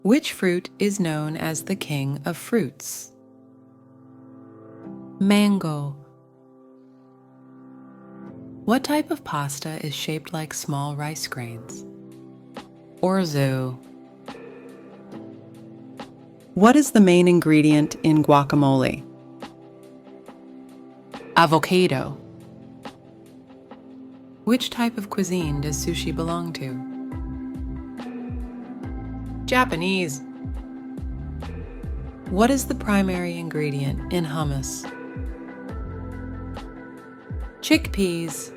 Which fruit is known as the king of fruits? Mango. What type of pasta is shaped like small rice grains? Orzo. What is the main ingredient in guacamole? Avocado. Which type of cuisine does sushi belong to? Japanese. What is the primary ingredient in hummus? Chickpeas.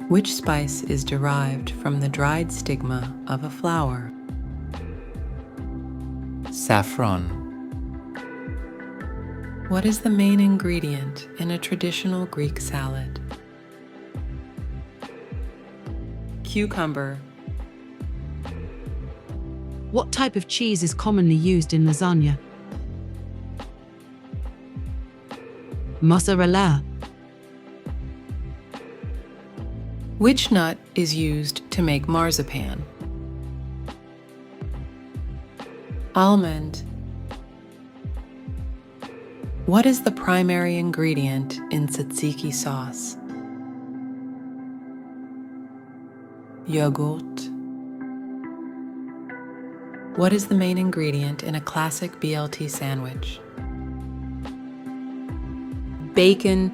Which spice is derived from the dried stigma of a flower? Saffron. What is the main ingredient in a traditional Greek salad? Cucumber. What type of cheese is commonly used in lasagna? Mozzarella. Which nut is used to make marzipan? Almond. What is the primary ingredient in tzatziki sauce? Yogurt. What is the main ingredient in a classic BLT sandwich? Bacon.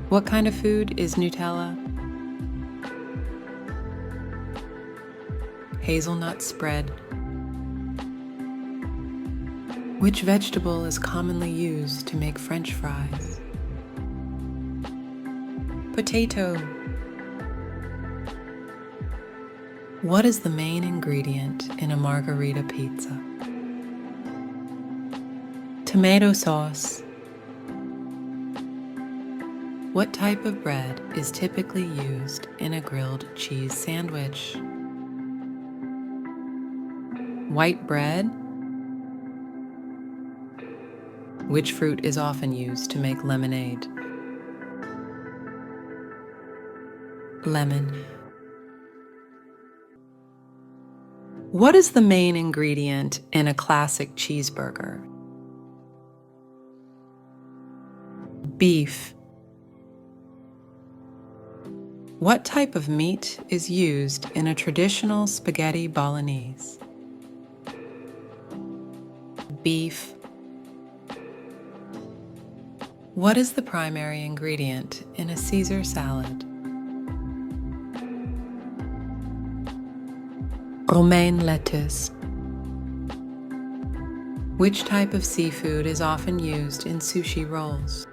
What kind of food is Nutella? Hazelnut spread. Which vegetable is commonly used to make French fries? Potato. What is the main ingredient in a margarita pizza? Tomato sauce. What type of bread is typically used in a grilled cheese sandwich? White bread. Which fruit is often used to make lemonade? Lemon. What is the main ingredient in a classic cheeseburger? Beef. What type of meat is used in a traditional spaghetti bolognese? Beef. What is the primary ingredient in a Caesar salad? Romaine lettuce. Which type of seafood is often used in sushi rolls?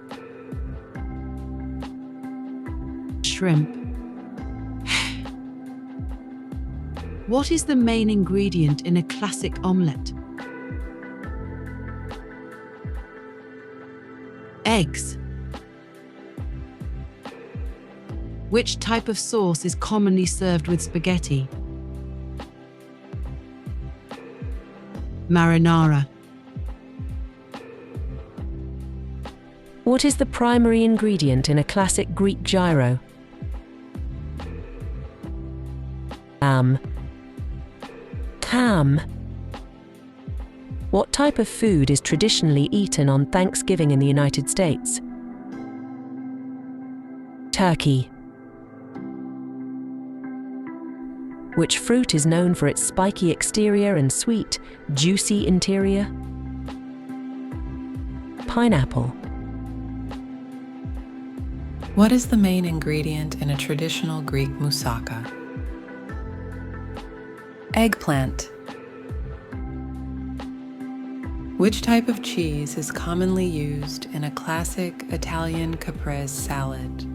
Shrimp. What is the main ingredient in a classic omelette? Eggs. Which type of sauce is commonly served with spaghetti? Marinara. What is the primary ingredient in a classic Greek gyro? Ham. What type of food is traditionally eaten on Thanksgiving in the United States? Turkey. Which fruit is known for its spiky exterior and sweet, juicy interior? Pineapple. What is the main ingredient in a traditional Greek moussaka? Eggplant. Which type of cheese is commonly used in a classic Italian caprese salad?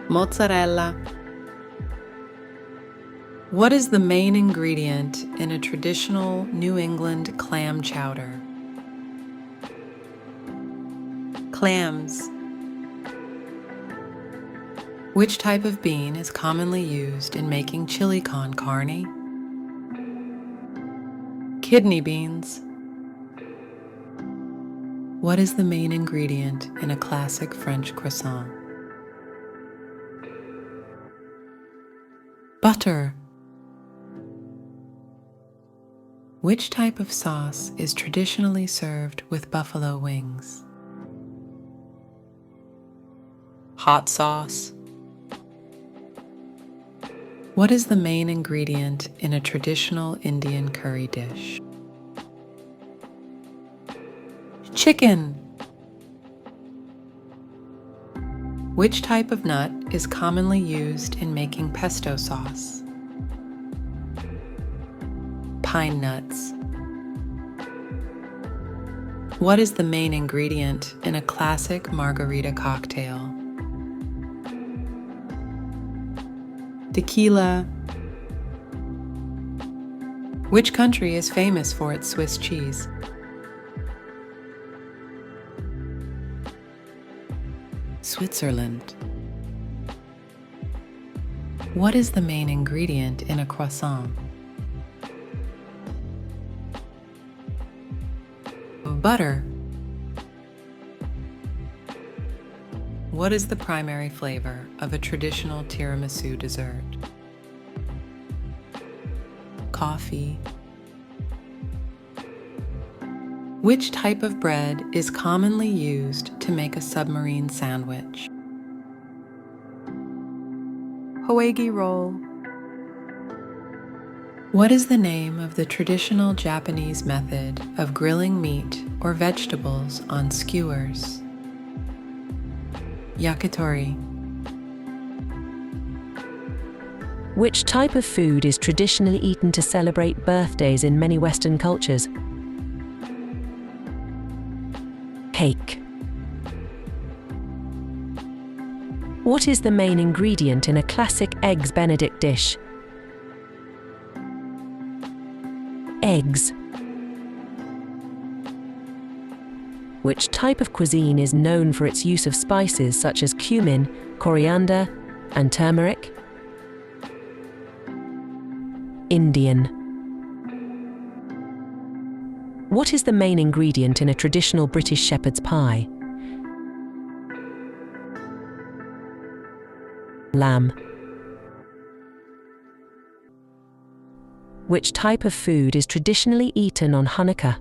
Mozzarella. What is the main ingredient in a traditional New England clam chowder? Clams. Which type of bean is commonly used in making chili con carne? Kidney beans. What is the main ingredient in a classic French croissant? Butter. Which type of sauce is traditionally served with buffalo wings? Hot sauce. What is the main ingredient in a traditional Indian curry dish? Chicken. Which type of nut is commonly used in making pesto sauce? Pine nuts. What is the main ingredient in a classic margarita cocktail? Tequila. Which country is famous for its Swiss cheese? Switzerland. What is the main ingredient in a croissant? Butter. What is the primary flavor of a traditional tiramisu dessert? Coffee. Which type of bread is commonly used to make a submarine sandwich? Hoagie roll. What is the name of the traditional Japanese method of grilling meat or vegetables on skewers? Yakitori. Which type of food is traditionally eaten to celebrate birthdays in many Western cultures? Cake. What is the main ingredient in a classic Eggs Benedict dish? Eggs. Which type of cuisine is known for its use of spices such as cumin, coriander, and turmeric? Indian. What is the main ingredient in a traditional British shepherd's pie? Lamb. Which type of food is traditionally eaten on Hanukkah?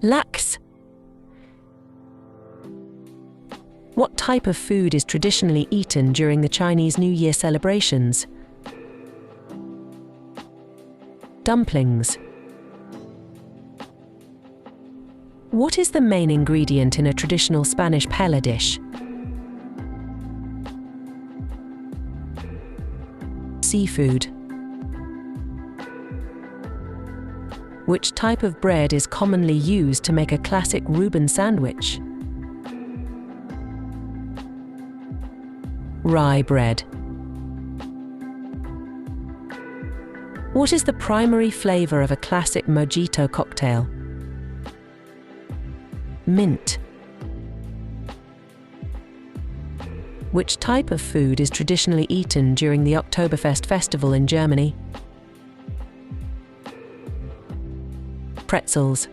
Lax. What type of food is traditionally eaten during the Chinese New Year celebrations? Dumplings. What is the main ingredient in a traditional Spanish paella dish? Seafood. Which type of bread is commonly used to make a classic Reuben sandwich? Rye bread. What is the primary flavor of a classic mojito cocktail? Mint. Which type of food is traditionally eaten during the Oktoberfest festival in Germany? Pretzels.